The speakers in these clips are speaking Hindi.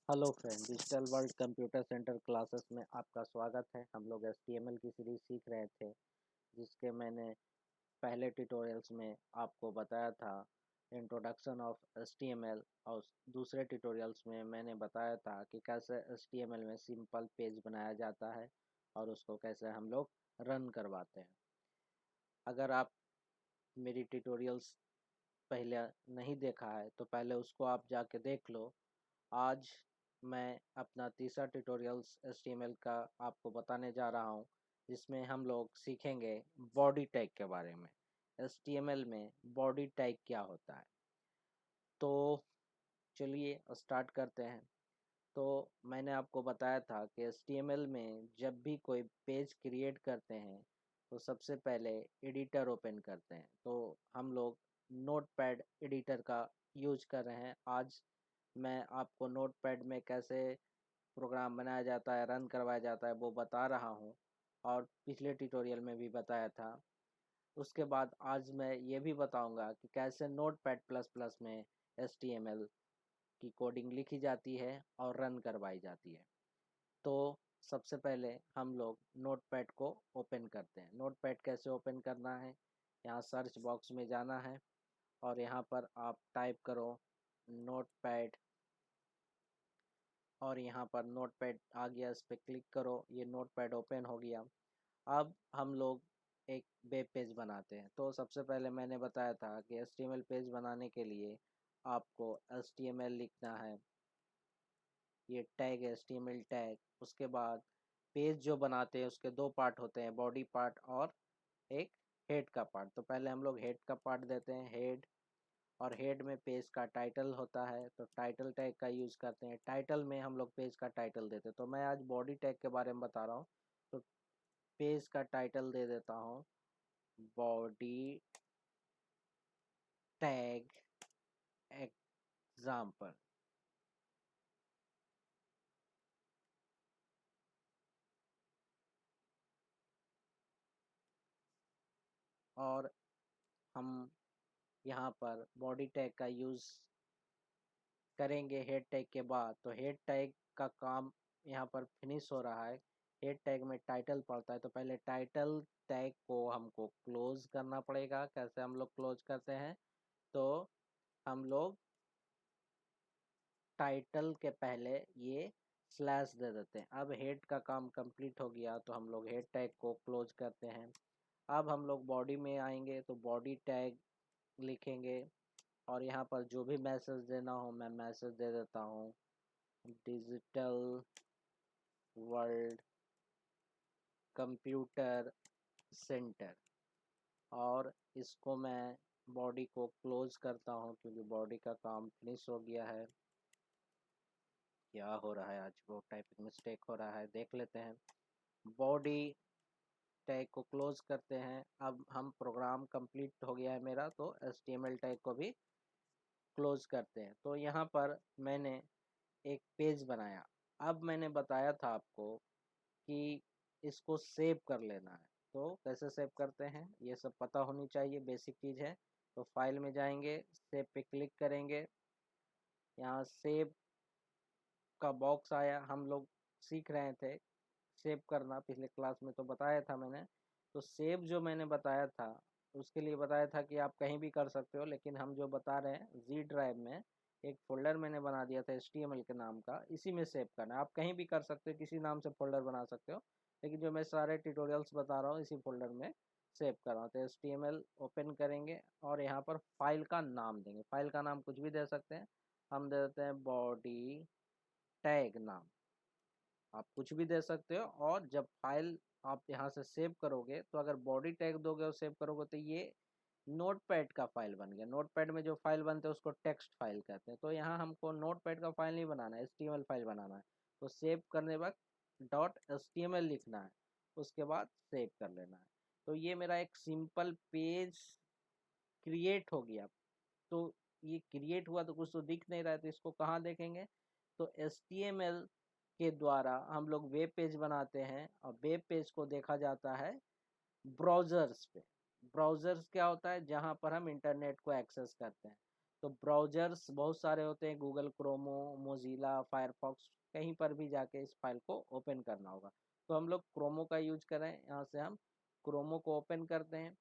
Hello friend, digital world computer centre classes में आपका स्वागत है। हम लोग एचटीएमएल की सीरीज सीख रहे थे, जिसके मैंने पहले ट्यूटोरियल्स में आपको बताया था इंट्रोडक्शन ऑफ एचटीएमएल, और दूसरे ट्यूटोरियल्स में मैंने बताया था कि कैसे एचटीएमएल में सिंपल पेज बनाया जाता है और उसको कैसे हम लोग रन करवाते हैं। अगर आप मेरी ट्यूटोरियल्स पहले नहीं देखा है तो पहले उसको आप जाके देख लो। आज मैं अपना तीसरा ट्यूटोरियल्स एचटीएमएल का आपको बताने जा रहा हूं, जिसमें हम लोग सीखेंगे बॉडी टैग के बारे में। एचटीएमएल में बॉडी टैग क्या होता है, तो चलिए स्टार्ट करते हैं। तो मैंने आपको बताया था कि एचटीएमएल में जब भी कोई पेज क्रिएट करते हैं तो सबसे पहले एडिटर ओपन करते हैं। तो हम लोग नोटपैड एडिटर का यूज कर रहे हैं। आज मैं आपको नोटपैड में कैसे प्रोग्राम बनाया जाता है, रन करवाया जाता है, वो बता रहा हूँ, और पिछले ट्यूटोरियल में भी बताया था। उसके बाद आज मैं ये भी बताऊंगा कि कैसे नोटपैड प्लस प्लस में एचटीएमएल की कोडिंग लिखी जाती है और रन करवाई जाती है। तो सबसे पहले हम लोग नोटपैड को ओपन करते हैं। नोटपैड कैसे ओपन करना है, यहाँ सर्च बॉक्स में जाना है और यहाँ पर आप टाइप करो नोटपैड, और यहाँ पर नोटपैड आ गया, इस पर क्लिक करो, ये नोटपैड ओपन हो गया। अब हम लोग एक वेब पेज बनाते हैं। तो सबसे पहले मैंने बताया था कि एचटीएमएल पेज बनाने के लिए आपको एचटीएमएल लिखना है, ये टैग है एचटीएमएल टैग। उसके बाद पेज जो बनाते हैं उसके दो पार्ट होते हैं, बॉडी पार्ट और एक हेड का पार्ट। तो पहले हम लोग हेड का पार्ट देते हैं, हेड, और हेड में पेज का टाइटल होता है तो टाइटल टैग का यूज करते हैं। टाइटल में हम लोग पेज का टाइटल देते हैं। तो मैं आज बॉडी टैग के बारे में बता रहा हूँ, तो पेज का टाइटल दे देता हूँ बॉडी टैग एग्जाम्पल। और हम यहाँ पर बॉडी टैग का यूज करेंगे हेड टैग के बाद। तो हेड टैग का काम यहाँ पर फिनिश हो रहा है। हेड टैग में टाइटल पड़ता है, तो पहले टाइटल टैग को हमको क्लोज करना पड़ेगा। कैसे हम लोग क्लोज करते हैं, तो हम लोग टाइटल के पहले ये स्लैश दे देते हैं। अब हेड का काम कंप्लीट हो गया तो हम लोग हेड टैग को क्लोज करते हैं। अब हम लोग बॉडी में आएंगे तो बॉडी टैग लिखेंगे, और यहाँ पर जो भी मैसेज देना हो मैं मैसेज दे देता हूँ, डिजिटल वर्ल्ड कंप्यूटर सेंटर। और इसको मैं बॉडी को क्लोज करता हूँ क्योंकि बॉडी का काम फिनिश हो गया है। क्या हो रहा है, आज वो टाइपिंग मिस्टेक हो रहा है, देख लेते हैं। बॉडी टैग को क्लोज करते हैं। अब हम प्रोग्राम कंप्लीट हो गया है मेरा, तो एचटीएमएल टैग को भी क्लोज करते हैं। तो यहाँ पर मैंने एक पेज बनाया। अब मैंने बताया था आपको कि इसको सेव कर लेना है। तो कैसे सेव करते हैं ये सब पता होनी चाहिए, बेसिक चीज़ है। तो फाइल में जाएंगे, सेव पे क्लिक करेंगे, यहाँ सेव का बॉक्स आया। हम लोग सीख रहे थे सेव करना, पिछले क्लास में तो बताया था मैंने। तो सेव जो मैंने बताया था उसके लिए बताया था कि आप कहीं भी कर सकते हो, लेकिन हम जो बता रहे हैं जी ड्राइव में एक फोल्डर मैंने बना दिया था एचटीएमएल के नाम का, इसी में सेव करना है। आप कहीं भी कर सकते हो, किसी नाम से फोल्डर बना सकते हो, लेकिन जो मैं सारे ट्यूटोरियल्स बता रहा हूँ इसी फोल्डर में सेव कर रहा हूँ। तो एचटीएमएल ओपन करेंगे और यहाँ पर फाइल का नाम देंगे। फाइल का नाम कुछ भी दे सकते हैं, हम दे देते हैं बॉडी टैग नाम। आप कुछ भी दे सकते हो। और जब फाइल आप यहाँ से सेव करोगे तो अगर बॉडी टैग दोगे और सेव करोगे तो ये नोटपैड का फाइल बन गया। नोटपैड में जो फाइल बनते हैं उसको टेक्स्ट फाइल कहते हैं। तो यहाँ हमको नोटपैड का फाइल नहीं बनाना है, एचटीएमएल फाइल बनाना है। तो सेव करने वक्त डॉट एचटीएमएल लिखना है, उसके बाद सेव कर लेना है। तो ये मेरा एक सिंपल पेज क्रिएट हो गया। तो ये क्रिएट हुआ तो कुछ तो दिख नहीं रहा है, तो इसको कहाँ देखेंगे, तो HTML के द्वारा हम लोग वेब पेज बनाते हैं, और वेब पेज को देखा जाता है ब्राउज़र्स पे। ब्राउज़र्स क्या होता है, जहाँ पर हम इंटरनेट को एक्सेस करते हैं। तो ब्राउजर्स बहुत सारे होते हैं, गूगल क्रोमो, मोजिला, फायरफॉक्स, कहीं पर भी जाके इस फाइल को ओपन करना होगा। तो हम लोग क्रोमो का यूज करें, यहाँ से हम क्रोमो को ओपन करते हैं।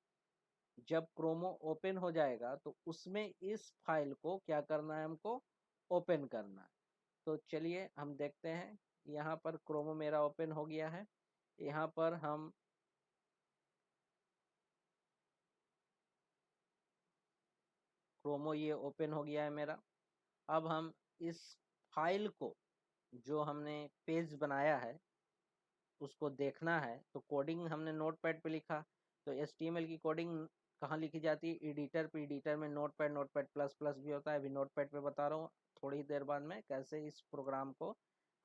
जब क्रोमो ओपन हो जाएगा तो उसमें इस फाइल को क्या करना है, हमको ओपन करना है। तो चलिए हम देखते हैं। यहाँ पर क्रोमो मेरा ओपन हो गया है। यहाँ पर हम क्रोमो ये ओपन हो गया है मेरा। अब हम इस फाइल को, जो हमने पेज बनाया है, उसको देखना है। तो कोडिंग हमने नोटपैड पे लिखा, तो HTML की कोडिंग कहाँ लिखी जाती है, एडिटर पे। एडिटर में नोटपैड, नोटपैड प्लस प्लस भी होता है। अभी नोटपैड पे बता रहा हूँ, थोड़ी देर बाद में कैसे इस प्रोग्राम को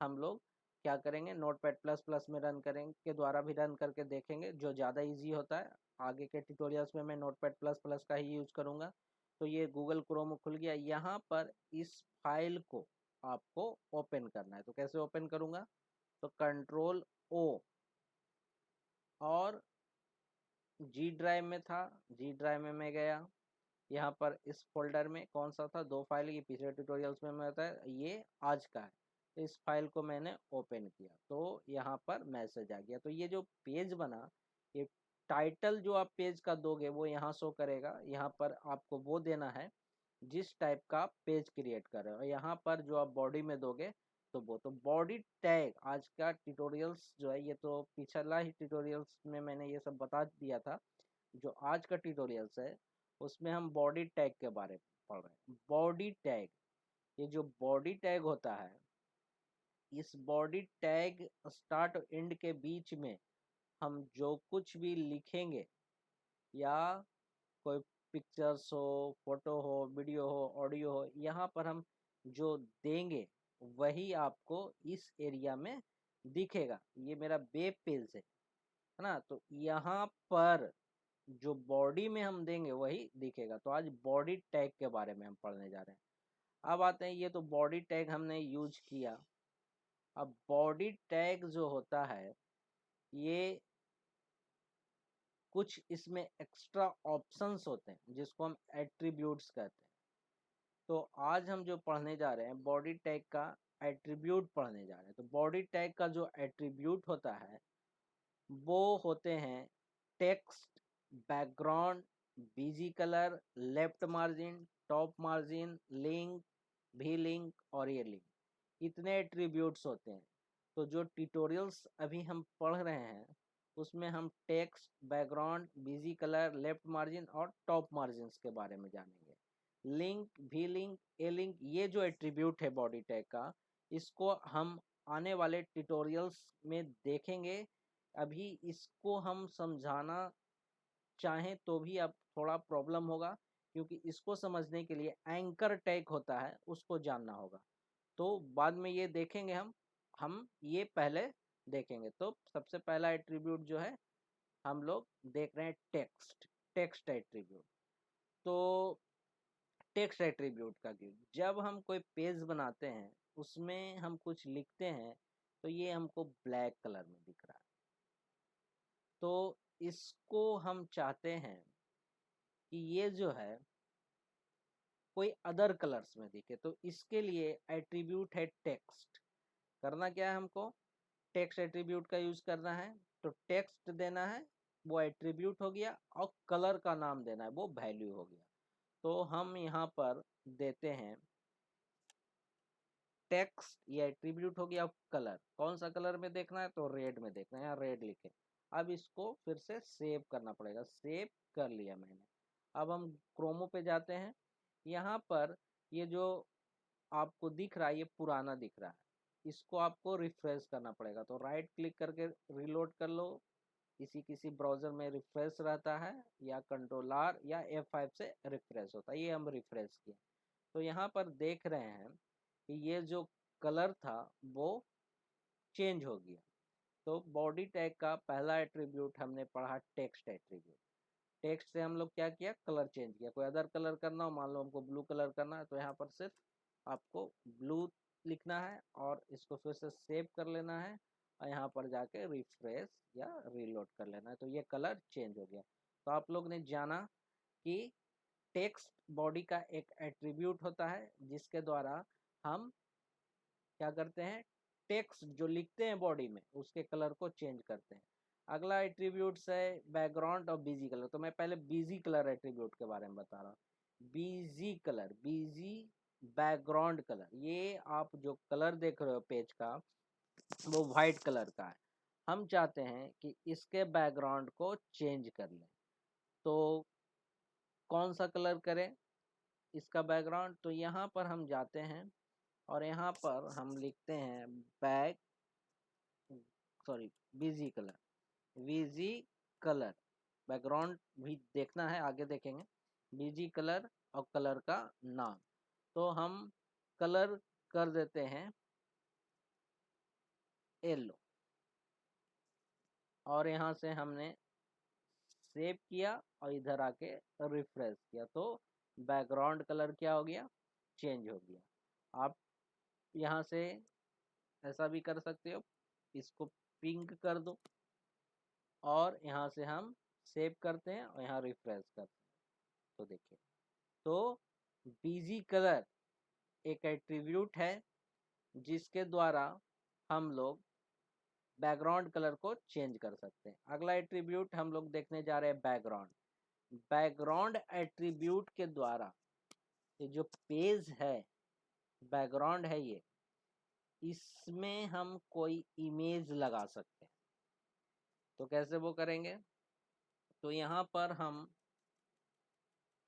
हम लोग क्या करेंगे, नोटपैड प्लस प्लस में रन करेंगे, के द्वारा भी रन करके देखेंगे, जो ज़्यादा ईजी होता है। आगे के ट्यूटोरियल्स में मैं नोटपैड प्लस प्लस का ही यूज करूँगा। तो ये गूगल क्रोम खुल गया। यहाँ पर इस फाइल को आपको ओपन करना है। तो कैसे ओपन करूँगा, तो कंट्रोल ओ, और जी ड्राइव में था, जी ड्राइव में मैं गया। यहाँ पर इस फोल्डर में कौन सा था, 2 फाइल, ये पिछले ट्यूटोरियल्स में मैं बताया, ये आज का है। तो इस फाइल को मैंने ओपन किया, तो यहाँ पर मैसेज आ गया। तो ये जो पेज बना, ये टाइटल जो आप पेज का दोगे वो यहाँ शो करेगा। यहाँ पर आपको वो देना है जिस टाइप का आप पेज क्रिएट कर रहे हो। यहाँ पर जो आप बॉडी में दोगे तो वो, तो बॉडी टैग आज का ट्यूटोरियल्स जो है, ये तो पिछला ही ट्यूटोरियल्स में मैंने ये सब बता दिया था। जो आज का ट्यूटोरियल्स है उसमें हम बॉडी टैग के बारे में पढ़ रहे हैं। बॉडी टैग, ये जो बॉडी टैग होता है, इस बॉडी टैग स्टार्ट और एंड के बीच में हम जो कुछ भी लिखेंगे, या कोई पिक्चर्स हो, फोटो हो, वीडियो हो, ऑडियो हो, यहाँ पर हम जो देंगे वही आपको इस एरिया में दिखेगा। ये मेरा वेब पेज है ना। तो यहाँ पर जो बॉडी में हम देंगे वही दिखेगा। तो आज बॉडी टैग के बारे में हम पढ़ने जा रहे हैं। अब आते हैं, ये तो बॉडी टैग हमने यूज किया। अब बॉडी टैग जो होता है, ये कुछ इसमें एक्स्ट्रा ऑप्शंस होते हैं जिसको हम एट्रीब्यूट्स कहते हैं। तो आज हम जो पढ़ने जा रहे हैं, बॉडी टैग का एट्रीब्यूट पढ़ने जा रहे हैं। तो बॉडी टैग का जो एट्रीब्यूट होता है वो होते हैं text, background, BG colour, left margin, top margin, link, भी लिंक और ये लिंक। इतने एट्रीब्यूट्स होते हैं। तो जो ट्यूटोरियल्स अभी हम पढ़ रहे हैं उसमें हम text, background, busy colour, left margin और टॉप मार्जिन के बारे में जानेंगे। लिंक, भी लिंक, ए लिंक, ये जो एट्रीब्यूट है बॉडी टैग का, इसको हम आने वाले ट्यूटोरियल्स में देखेंगे। अभी इसको हम समझाना चाहें तो भी अब थोड़ा प्रॉब्लम होगा, क्योंकि इसको समझने के लिए एंकर टैग होता है, उसको जानना होगा। तो बाद में ये देखेंगे हम ये पहले देखेंगे। तो सबसे पहला एट्रीब्यूट जो है हम लोग देख रहे हैं, टेक्स्ट। टेक्स्ट एट्रीब्यूट, तो टेक्स्ट एट्रीब्यूट का क्यों, जब हम कोई पेज बनाते हैं उसमें हम कुछ लिखते हैं तो ये हमको ब्लैक कलर में दिख रहा है। तो इसको हम चाहते हैं कि ये जो है कोई अदर कलर्स में दिखे। तो इसके लिए एट्रीब्यूट है टेक्स्ट। करना क्या है हमको, टेक्स्ट एट्रीब्यूट का यूज करना है। तो टेक्स्ट देना है, वो एट्रीब्यूट हो गया, और कलर का नाम देना है, वो वैल्यू हो गया। तो हम यहाँ पर देते हैं टेक्स्ट, ये एट्रीब्यूट हो गया। कलर, कौन सा कलर में देखना है, तो रेड में देखना है, यहाँ रेड लिखे। अब इसको फिर से सेव करना पड़ेगा। सेव कर लिया मैंने। अब हम क्रोमो पे जाते हैं। यहाँ पर ये जो आपको दिख रहा है ये पुराना दिख रहा है, इसको आपको रिफ्रेश करना पड़ेगा। तो राइट क्लिक करके रिलोड कर लो। किसी किसी ब्राउजर में रिफ्रेश रहता है, या कंट्रोल आर या F5 से रिफ्रेश होता है। ये हम रिफ्रेश किए। तो यहाँ पर देख रहे हैं कि ये जो कलर था वो चेंज हो गया। तो बॉडी टैग का पहला एट्रीब्यूट हमने पढ़ा टेक्स्ट एट्रीब्यूट। टेक्स्ट से हम लोग क्या किया, कलर चेंज किया। कोई अदर कलर करना हो, मान लो हमको ब्लू कलर करना है, तो यहाँ पर सिर्फ आपको ब्लू लिखना है और इसको फिर से सेव कर लेना है, और यहाँ पर जाके रिफ्रेश या रीलोड कर लेना है। तो ये कलर चेंज हो गया। तो आप लोग ने जाना कि टेक्स्ट बॉडी का एक एट्रीब्यूट होता है जिसके द्वारा हम क्या करते हैं, टेक्स्ट जो लिखते हैं बॉडी में उसके कलर को चेंज करते हैं। अगला एट्रीब्यूट्स है बैकग्राउंड और बीजी कलर। तो मैं पहले बीजी कलर एट्रीब्यूट के बारे में बता रहा हूँ। बीजी कलर, बीजी बैकग्राउंड कलर, ये आप जो कलर देख रहे हो पेज का वो व्हाइट कलर का है। हम चाहते हैं कि इसके बैकग्राउंड को चेंज कर लें, तो कौन सा कलर करें इसका बैकग्राउंड? तो यहाँ पर हम जाते हैं और यहाँ पर हम लिखते हैं BG colour. BG colour background भी देखना है, आगे देखेंगे। बीजी कलर और कलर का नाम, तो हम कलर कर देते हैं येलो, और यहाँ से हमने सेव किया और इधर आके रिफ्रेश किया तो बैकग्राउंड कलर क्या हो गया, चेंज हो गया। आप यहाँ से ऐसा भी कर सकते हो, इसको पिंक कर दो और यहाँ से हम सेव करते हैं और यहाँ रिफ्रेश करते हैं तो देखिए। तो बीजी कलर एक एट्रीब्यूट है जिसके द्वारा हम लोग बैकग्राउंड कलर को चेंज कर सकते हैं। अगला एट्रीब्यूट हम लोग देखने जा रहे हैं बैकग्राउंड। बैकग्राउंड एट्रीब्यूट के द्वारा ये जो पेज है, बैकग्राउंड है ये, इसमें हम कोई इमेज लगा सकते हैं। तो कैसे वो करेंगे? तो यहाँ पर हम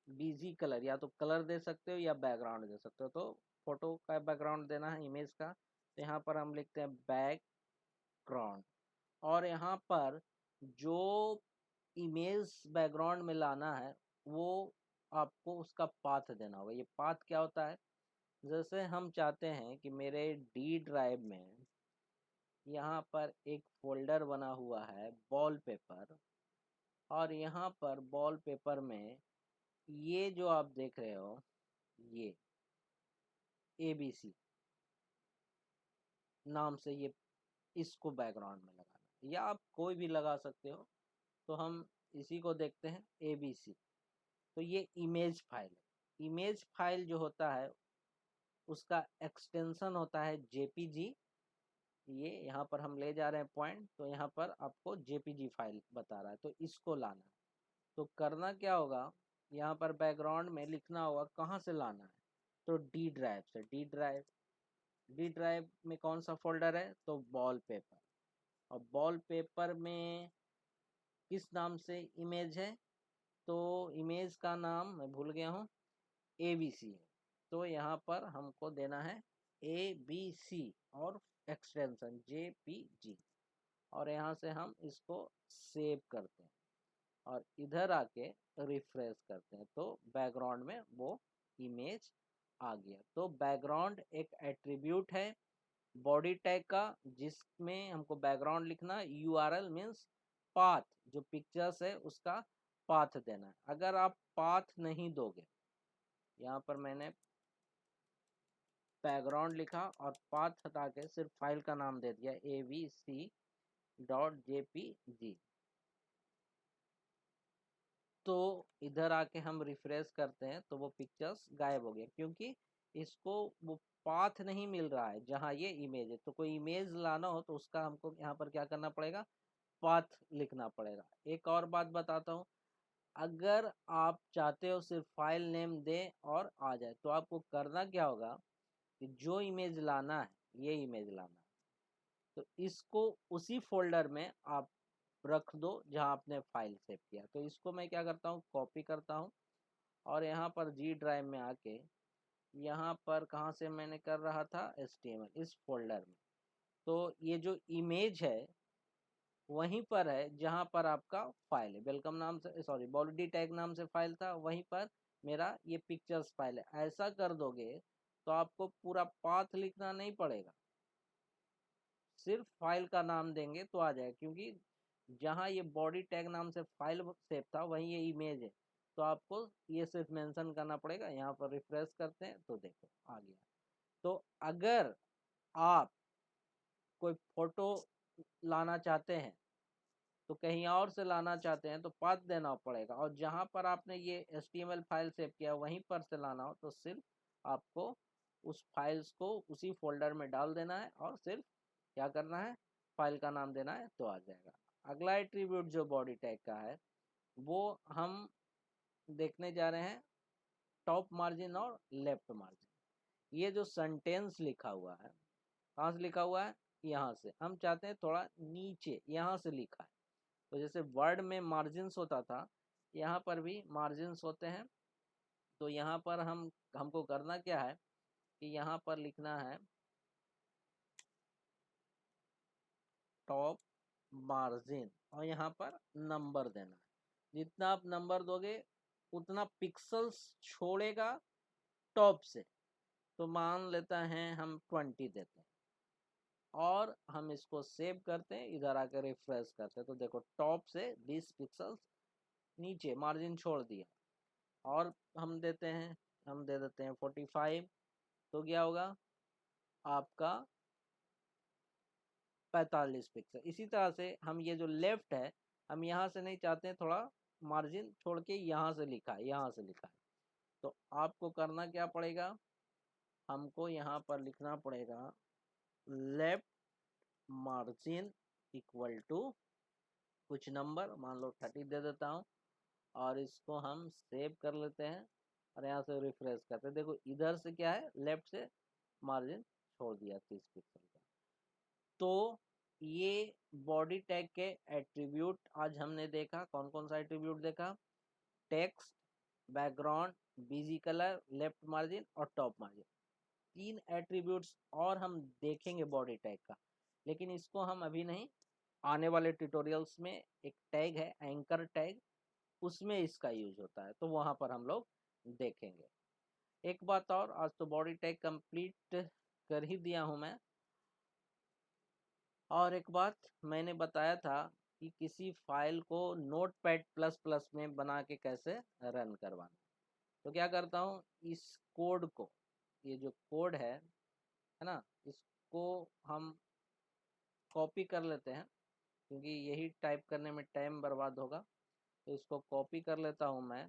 बीजी कलर या तो कलर दे सकते हो या बैकग्राउंड दे सकते हो। तो फोटो का बैकग्राउंड देना है, इमेज का, तो यहाँ पर हम लिखते हैं बैकग्राउंड, और यहाँ पर जो इमेज बैकग्राउंड में लाना है वो आपको उसका पाथ देना होगा। ये पाथ क्या होता है? जैसे हम चाहते हैं कि मेरे डी ड्राइव में यहाँ पर एक फोल्डर बना हुआ है वॉलपेपर, और यहाँ पर वॉलपेपर में ये जो आप देख रहे हो ये ABC नाम से, ये इसको बैकग्राउंड में लगाना है, या आप कोई भी लगा सकते हो। तो हम इसी को देखते हैं ABC। तो ये इमेज फाइल है। इमेज फाइल जो होता है उसका एक्सटेंशन होता है JPG। ये यहाँ पर हम ले जा रहे हैं पॉइंट, तो यहाँ पर आपको JPG फाइल बता रहा है, तो इसको लाना है। तो करना क्या होगा, यहाँ पर बैकग्राउंड में लिखना होगा कहाँ से लाना है। तो डी ड्राइव से। डी ड्राइव में कौन सा फोल्डर है? तो वॉलपेपर। और वॉलपेपर में किस नाम से इमेज है? तो इमेज का नाम मैं भूल गया हूँ, ABC है। तो यहाँ पर हमको देना है ABC और एक्सटेंशन JPG, और यहाँ से हम इसको सेव करते हैं और इधर आके रिफ्रेश करते हैं तो बैकग्राउंड में वो इमेज आ गया। तो बैकग्राउंड एक एट्रीब्यूट है बॉडी टैग का जिसमें हमको बैकग्राउंड लिखना है। URL मीन्स पाथ, जो पिक्चर्स है उसका पाथ देना है। अगर आप पाथ नहीं दोगे, यहाँ पर मैंने बैकग्राउंड लिखा और पाथ हटा के सिर्फ फाइल का नाम दे दिया abc.jpg, तो इधर आके हम रिफ्रेश करते हैं तो वो पिक्चर्स गायब हो गया, क्योंकि इसको वो पाथ नहीं मिल रहा है जहाँ ये इमेज है। तो कोई इमेज लाना हो तो उसका हमको यहाँ पर क्या करना पड़ेगा, पाथ लिखना पड़ेगा। एक और बात बताता हूँ, अगर आप चाहते हो सिर्फ फाइल नेम दे और आ जाए, तो आपको करना क्या होगा कि जो इमेज लाना है, ये इमेज लाना है, तो इसको उसी फोल्डर में आप रख दो जहां आपने फाइल सेव किया। तो इसको मैं क्या करता हूँ, कॉपी करता हूँ और यहाँ पर जी ड्राइव में आके यहाँ पर कहाँ से मैंने कर रहा था, HTML, इस फोल्डर में। तो ये जो इमेज है वहीं पर है जहां पर आपका फाइल है, वेलकम नाम से, सॉरी, बॉडी टैग नाम से फाइल था, वहीं पर मेरा ये पिक्चर्स फाइल है। ऐसा कर दोगे तो आपको पूरा पाथ लिखना नहीं पड़ेगा, सिर्फ फाइल का नाम देंगे तो आ जाएगा, क्योंकि जहाँ ये बॉडी टैग नाम से फाइल सेव था वहीं ये इमेज है। तो आपको ये सिर्फ मेंशन करना पड़ेगा। यहाँ पर रिफ्रेश करते हैं तो देखो आ गया। तो अगर आप कोई फोटो लाना चाहते हैं तो कहीं और से लाना चाहते हैं तो पाथ देना पड़ेगा, और जहाँ पर आपने ये HTML फाइल सेव किया वहीं पर से लाना हो तो सिर्फ आपको उस फाइल्स को उसी फोल्डर में डाल देना है और सिर्फ क्या करना है, फाइल का नाम देना है तो आ जाएगा। अगला एट्रीब्यूट जो बॉडी टैग का है वो हम देखने जा रहे हैं टॉप मार्जिन और लेफ्ट मार्जिन। ये जो सेंटेंस लिखा हुआ है कहाँ से लिखा हुआ है, यहाँ से। हम चाहते हैं थोड़ा नीचे यहाँ से लिखा है, तो जैसे वर्ड में मार्जिन्स होता था यहाँ पर भी मार्जिन्स होते हैं। तो यहाँ पर हमको करना क्या है कि यहाँ पर लिखना है टॉप मार्जिन और यहाँ पर नंबर देना है। जितना आप नंबर दोगे उतना पिक्सल्स छोड़ेगा टॉप से। तो मान लेता है हम 20 देते हैं और हम इसको सेव करते हैं, इधर आकर रिफ्रेश करते हैं तो देखो टॉप से 20 पिक्सल्स नीचे मार्जिन छोड़ दिया। और हम दे देते हैं 45, तो क्या होगा आपका 45 पिक्सल। इसी तरह से हम ये जो लेफ्ट है हम यहाँ से नहीं चाहते हैं, थोड़ा मार्जिन छोड़ के यहाँ से लिखा है, यहाँ से लिखा है। तो आपको करना क्या पड़ेगा, हमको यहाँ पर लिखना पड़ेगा लेफ्ट मार्जिन इक्वल टू कुछ नंबर, मान लो 30 दे देता हूँ और इसको हम सेव कर लेते हैं और यहाँ से रिफ्रेश करते हैं। देखो इधर से क्या है, लेफ्ट से मार्जिन छोड़ दिया 30 पिक्सल का। तो ये बॉडी टैग के एट्रीब्यूट आज हमने देखा। कौन कौन सा एट्रीब्यूट देखा, text, background, busy colour, left margin और टॉप मार्जिन। 3 एट्रीब्यूट्स और हम देखेंगे बॉडी टैग का, लेकिन इसको हम अभी नहीं, आने वाले ट्यूटोरियल्स में एक टैग है एंकर टैग, उसमें इसका यूज होता है तो वहां पर हम लोग देखेंगे। एक बात और, आज तो बॉडी टैग कंप्लीट कर ही दिया हूं मैं। और एक बात मैंने बताया था कि किसी फाइल को नोटपैड प्लस प्लस में बना के कैसे रन करवाना। तो क्या करता हूँ, इस कोड को, ये जो कोड है ना, इसको हम कॉपी कर लेते हैं क्योंकि यही टाइप करने में टाइम बर्बाद होगा। तो इसको कॉपी कर लेता हूँ मैं,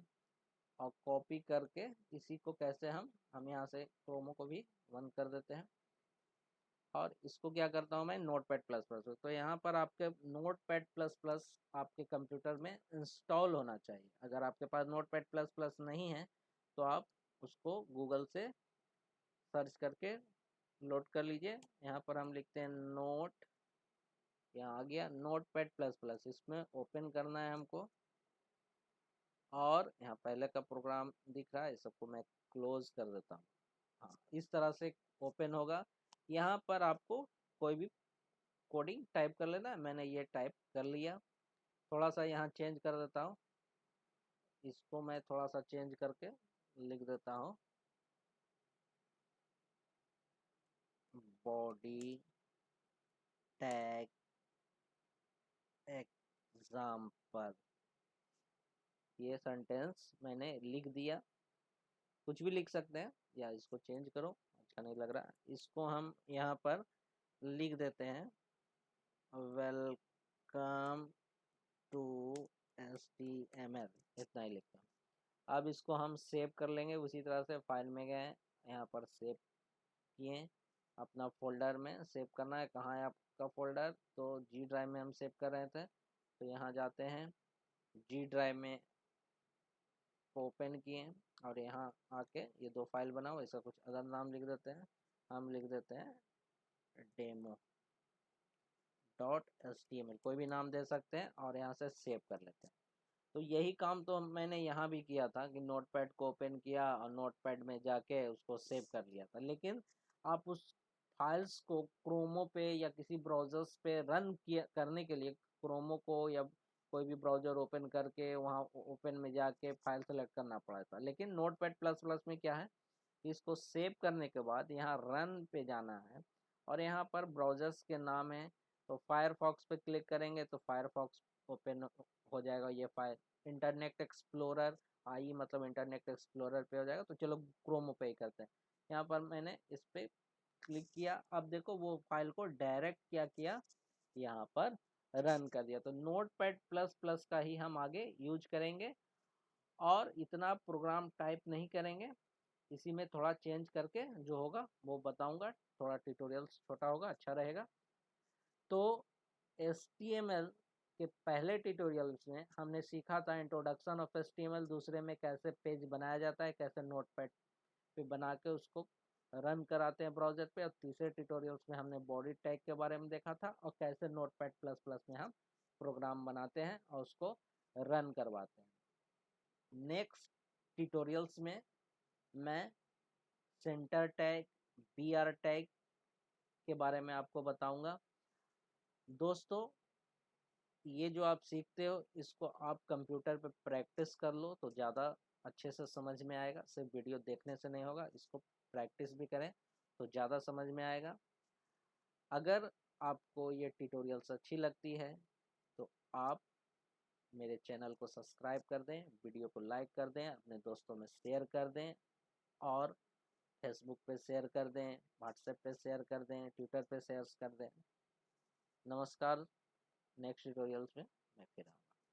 और कॉपी करके इसी को कैसे हम यहाँ से क्रोमो को भी बंद कर देते हैं और इसको क्या करता हूँ मैं नोटपैड प्लस प्लस। तो यहाँ पर आपके नोटपैड प्लस प्लस आपके कंप्यूटर में इंस्टॉल होना चाहिए। अगर आपके पास नोटपैड प्लस प्लस नहीं है तो आप उसको गूगल से सर्च करके लोड कर लीजिए। यहाँ पर हम लिखते हैं नोट, यहाँ आ गया नोटपैड प्लस प्लस, इसमें ओपन करना है हमको। और यहाँ पहले का प्रोग्राम दिख रहा है, सबको मैं क्लोज कर देता हूँ। हाँ, इस तरह से ओपन होगा। यहाँ पर आपको कोई भी कोडिंग टाइप कर लेना है, मैंने ये टाइप कर लिया। थोड़ा सा यहाँ चेंज कर देता हूँ, इसको मैं थोड़ा सा चेंज करके लिख देता हूँ बॉडी टैग एग्जाम्पल। ये सेंटेंस मैंने लिख दिया। कुछ भी लिख सकते हैं या इसको चेंज करो, अच्छा नहीं लग रहा। इसको हम यहाँ पर लिख देते हैं वेलकम टू HTML, इतना ही लिखता हूँ। अब इसको हम सेव कर लेंगे उसी तरह से। फाइल में गए, यहाँ पर सेव किए, अपना फोल्डर में सेव करना है। कहाँ है आपका फोल्डर, तो जी ड्राइव में हम सेव कर रहे थे, तो यहाँ जाते हैं जी ड्राइव में ओपन किए और यहाँ आके ये 2 फाइल बनाओ। इसका कुछ अदर नाम लिख देते हैं, हम लिख देते हैं demo.html, कोई भी नाम दे सकते हैं और यहाँ से सेव कर लेते हैं। तो यही काम तो मैंने यहाँ भी किया था कि नोटपैड को ओपन किया और नोटपैड में जाके उसको सेव कर लिया था। लेकिन आप उस फाइल्स को क्रोमो पे या किसी ब्राउजर्स पे रन किया करने के लिए क्रोमो को या कोई भी ब्राउजर ओपन करके वहाँ ओपन में जाके फाइल सेलेक्ट करना पड़ा था। लेकिन नोटपैड प्लस प्लस में क्या है, इसको सेव करने के बाद यहाँ रन पे जाना है और यहाँ पर ब्राउजर्स के नाम है। तो फायरफॉक्स पे क्लिक करेंगे तो फायरफॉक्स ओपन हो जाएगा ये फाइल। इंटरनेट एक्सप्लोरर आई मतलब इंटरनेट एक्सप्लोरर पे हो जाएगा। तो चलो क्रोमो पे ही करते हैं। यहाँ पर मैंने इस पर क्लिक किया, अब देखो वो फाइल को डायरेक्ट क्या किया यहाँ पर रन कर दिया। तो नोटपैड प्लस प्लस का ही हम आगे यूज करेंगे और इतना प्रोग्राम टाइप नहीं करेंगे, इसी में थोड़ा चेंज करके जो होगा वो बताऊंगा। थोड़ा ट्यूटोरियल्स छोटा होगा, अच्छा रहेगा। तो HTML के पहले ट्यूटोरियल्स में हमने सीखा था इंट्रोडक्शन ऑफ HTML, दूसरे में कैसे पेज बनाया जाता है, कैसे नोटपैड पे बना के उसको रन कराते हैं ब्राउज़र पे, और तीसरे ट्यूटोरियल्स में हमने बॉडी टैग के बारे में देखा था और कैसे नोटपैड प्लस प्लस में हम प्रोग्राम बनाते हैं और उसको रन करवाते हैं। नेक्स्ट ट्यूटोरियल्स में मैं सेंटर टैग, BR टैग के बारे में आपको बताऊंगा। दोस्तों, ये जो आप सीखते हो इसको आप कंप्यूटर पे प्रैक्टिस कर लो तो ज़्यादा अच्छे से समझ में आएगा। सिर्फ वीडियो देखने से नहीं होगा, इसको प्रैक्टिस भी करें तो ज़्यादा समझ में आएगा। अगर आपको ये ट्यूटोरियल्स अच्छी लगती है तो आप मेरे चैनल को सब्सक्राइब कर दें, वीडियो को लाइक कर दें, अपने दोस्तों में शेयर कर दें और फेसबुक पे शेयर कर दें, व्हाट्सएप पे शेयर कर दें, ट्विटर पे शेयर कर दें। नमस्कार, नेक्स्ट ट्यूटोरियल्स में मैं फिर आऊँगा।